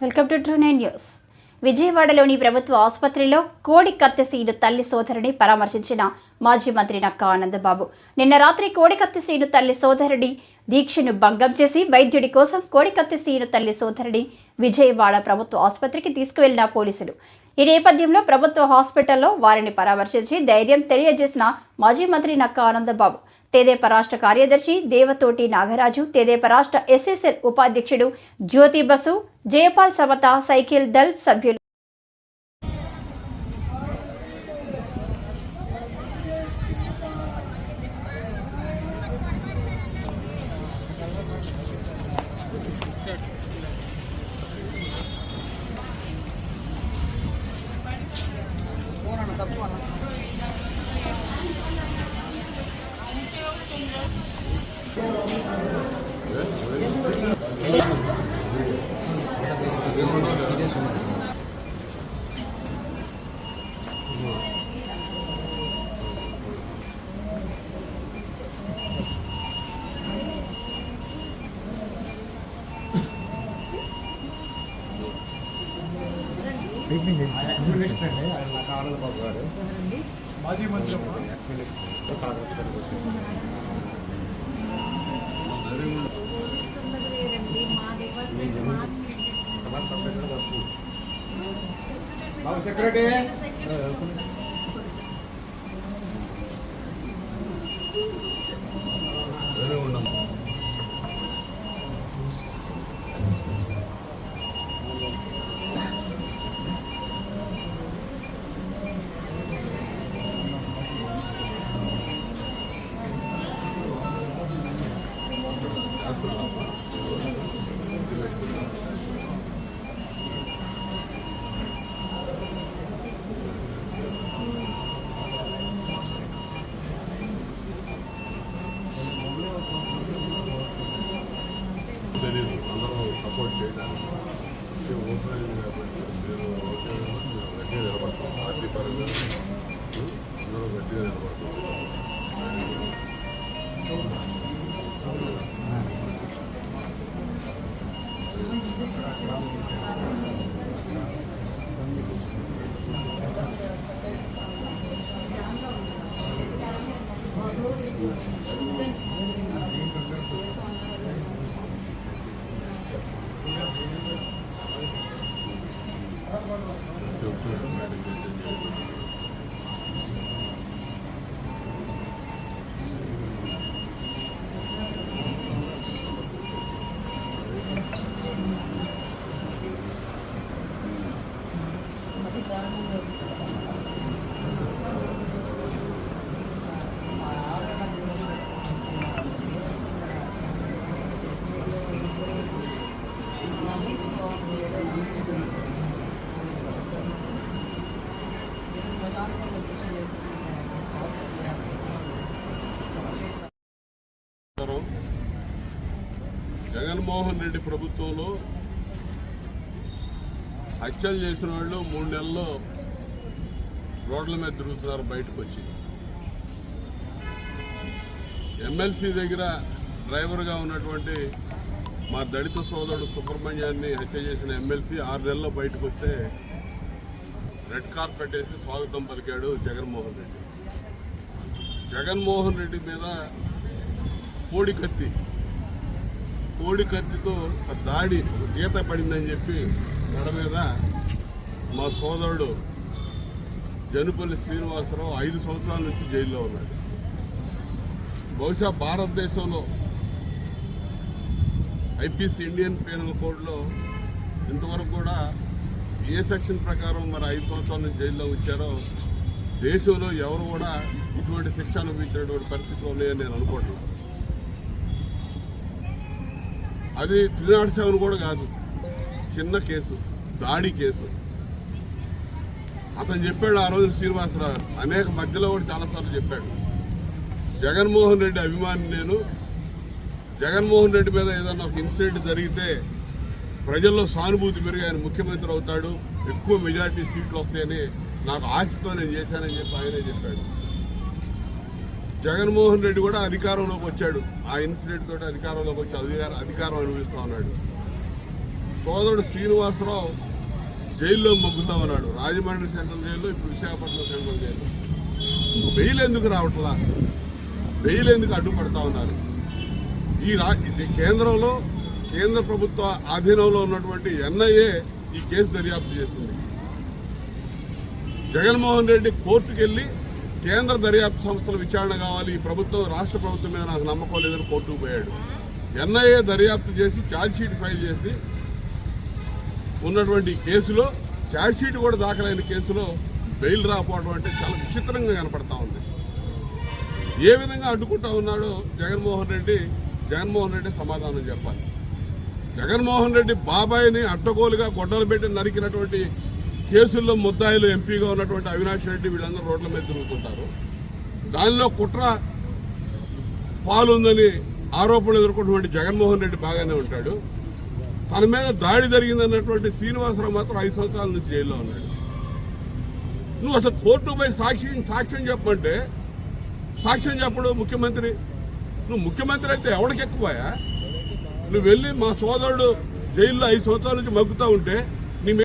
Welcome to ట్రూ9 news. విజయవాడలోని ప్రభుత్వ ఆసుపత్రిలో కోడి కత్తిసీను తల్లి సోదరుని పరామర్శించిన మాజీ మంత్రి నక్కా ఆనందబాబు. నిన్న రాత్రి కోడి కత్తిసీను తల్లి సోదరుడి దీక్షను భంగం చేసి వైద్యుడి కోసం కోడి కత్తిసీను తల్లి సోదరుడి విజయవాడ ప్రభుత్వ ఆసుపత్రికి తీసుకువెళ్లిన పోలీసులు. ఈ నేపథ్యంలో ప్రభుత్వ హాస్పిటల్లో వారిని పరామర్శించి ధైర్యం తెలియజేసిన మాజీ మంత్రి నక్కా ఆనందబాబు, తెదేపా రాష్ట్ర కార్యదర్శి దేవతోటి నాగరాజు, తెదేపా రాష్ట్ర ఎస్ఎస్ఎల్ ఉపాధ్యక్షుడు జ్యోతి బసు, జయపాల్ సమత, సైకిల్ దళ్ సభ్యులు. మాజీ మంత్రి సెక్రటరీ తెలియదు అందరూ సపోర్ట్ చేయడానికి ఓపెన్ కాబట్టి నేను గట్టిగా నిలబడతాం. పార్టీ పరంగా అందరూ గట్టిగా నిలబడతాం. జగన్మోహన్ రెడ్డి ప్రభుత్వంలో హత్యలు చేసిన వాళ్ళు 3 నెలల్లో రోడ్ల మీద తిరుగుతున్నారు. బయటకు వచ్చి ఎమ్మెల్సీ దగ్గర డ్రైవర్గా ఉన్నటువంటి మా దళిత సోదరుడు సుబ్రహ్మణ్యాన్ని హత్య చేసిన ఎమ్మెల్సీ 6 నెలల్లో బయటకు వస్తే రెడ్ కార్పెట్ వేసి స్వాగతం పలికాడు జగన్మోహన్ రెడ్డి. జగన్మోహన్ రెడ్డి మీద కోడి కత్తితో దాడి గీత పడిందని చెప్పి మెడ మీద మా సోదరుడు జనుపల్లి శ్రీనివాసరావు 5 సంవత్సరాల నుంచి జైల్లో ఉన్నాడు. బహుశా భారతదేశంలో ఐపీసీ ఇండియన్ పీనల్ కోడ్లో ఇంతవరకు కూడా ఏ సెక్షన్ ప్రకారం మరి 5 సంవత్సరాల నుంచి జైల్లో వచ్చారో దేశంలో ఎవరు కూడా ఇటువంటి శిక్ష అనుభవించినటువంటి పరిస్థితులు ఉన్నాయని నేను అనుకోవట్లేదు. అది 307 కూడా కాదు, చిన్న కేసు, దాడి కేసు. అతను చెప్పాడు ఆ రోజు శ్రీనివాసరావు అనేక మధ్యలో కూడా చాలాసార్లు చెప్పాడు, జగన్మోహన్ రెడ్డి అభిమాని నేను, జగన్మోహన్ రెడ్డి మీద ఏదన్నా ఒక ఇన్సిడెంట్ జరిగితే ప్రజల్లో సానుభూతి పెరిగి ఆయన ముఖ్యమంత్రి అవుతాడు, ఎక్కువ మెజారిటీ సీట్లు వస్తాయని నాకు ఆశతో నేను చేశానని చెప్పి ఆయనే చెప్పాడు. జగన్మోహన్ రెడ్డి కూడా అధికారంలోకి వచ్చాడు, ఆ ఇన్సిడెంట్ తోటి అధికారంలోకి వచ్చి అధికారం అనుభవిస్తూ ఉన్నాడు. సోదరుడు శ్రీనివాసరావు జైల్లో మగ్గుతా ఉన్నాడు. రాజమండ్రి సెంట్రల్ జైల్లో, ఇప్పుడు విశాఖపట్నం సెంట్రల్ జైల్లో. బెయిల్ ఎందుకు రావట్లా? బెయిల్ ఎందుకు అడ్డుపడతా ఉన్నారు? ఇది కేంద్రంలో కేంద్ర ప్రభుత్వ ఆధీనంలో ఉన్నటువంటి ఎన్ఐఏ ఈ కేసు దర్యాప్తు చేసింది. జగన్మోహన్ రెడ్డి కోర్టుకు వెళ్ళి కేంద్ర దర్యాప్తు సంస్థల విచారణ కావాలి, ఈ ప్రభుత్వం రాష్ట్ర ప్రభుత్వం మీద నాకు నమ్మకం లేదని కోర్టుకు పోయాడు. ఎన్ఐఏ దర్యాప్తు చేసి ఛార్జ్షీట్ ఫైల్ చేసి ఉన్నటువంటి కేసులో, ఛార్జ్షీట్ కూడా దాఖలైన కేసులో బెయిల్ రాకపోవడం అంటే చాలా విచిత్రంగా కనపడతా ఉంది. ఏ విధంగా అడ్డుకుంటా ఉన్నాడో జగన్మోహన్ రెడ్డి సమాధానం చెప్పాలి. జగన్మోహన్ రెడ్డి బాబాయిని అడ్డగోలుగా గొడ్డలు పెట్టి నరికినటువంటి కేసుల్లో ముద్దాయిలు ఎంపీగా ఉన్నటువంటి అవినాష్ రెడ్డి వీళ్ళందరూ రోడ్ల మీద తిరుగుతుంటారు. దానిలో కుట్ర పాలుందని ఆరోపణలు ఎదుర్కొన్నటువంటి జగన్మోహన్ రెడ్డి బాగానే ఉంటాడు. తన మీద దాడి జరిగిందన్నటువంటి శ్రీనివాసరావు మాత్రం 5 సంవత్సరాల నుంచి జైల్లో ఉన్నాడు. నువ్వు అసలు కోర్టు పోయి సాక్ష్యం చెప్పమంటే సాక్ష్యం చెప్పడు ముఖ్యమంత్రి. నువ్వు ముఖ్యమంత్రి అయితే ఎవరికి ఎక్కువయా? నువ్వు వెళ్ళి మా సోదరుడు జైల్లో 5 సంవత్సరాల నుంచి మగ్గుతూ ఉంటే